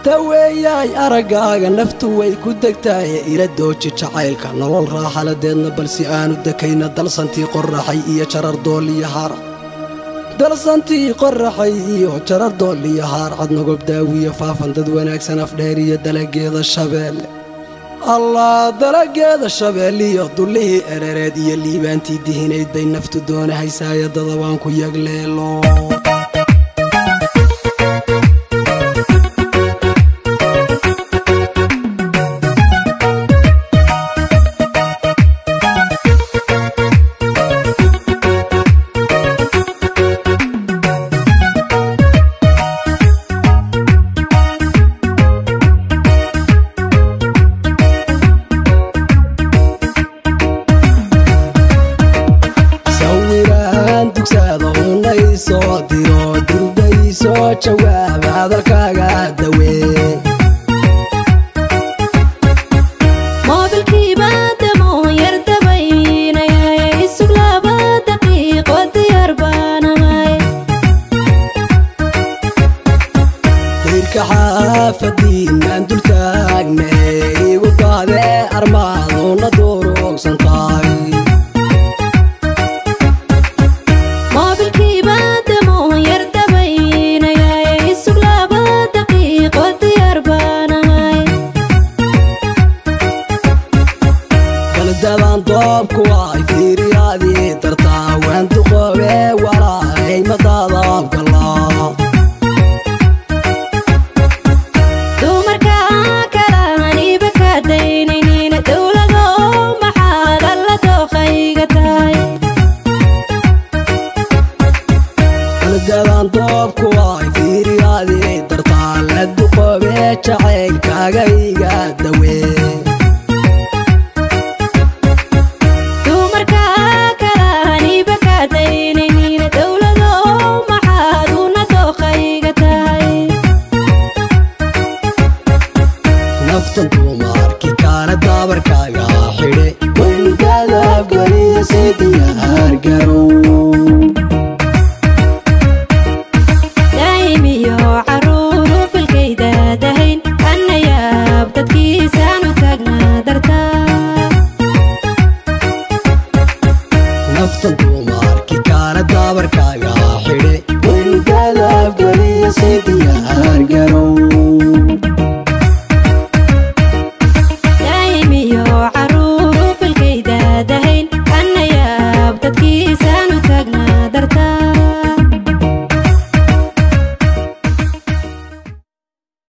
daweeyay aragaaga naftu way ku degtaay ila dooji jacaylka nolol raaxaladeedna balsi aanu dakayna dalsantii qorraxay iyo jarar dooliya har dalsantii qorraxay iyo jarar dooliya har cad nogob daawiya faafan dad wanaagsan afdheer iyo dalageeda shabeelle allah dalageeda shabeelle iyo dullihii erereed iyo liibaantii dihinayd bay naftu doonahaysaaya dadabaan ku yagleelo جواب هذا الكاغا دوي ما بالكيبات مو يرتبين يا السقلابة دقيق والديار بانهاي تلك حافدين عند الكاغني وقاذي أرماض وندورو سنطاي ما بالكيبات مو يرتبين دلان دوبك واي في رياضي ترتا وانت قوي وراي مطالب الله دومركا كراني بكدينين دولدو محال الله توخيغتاي دلان دوبك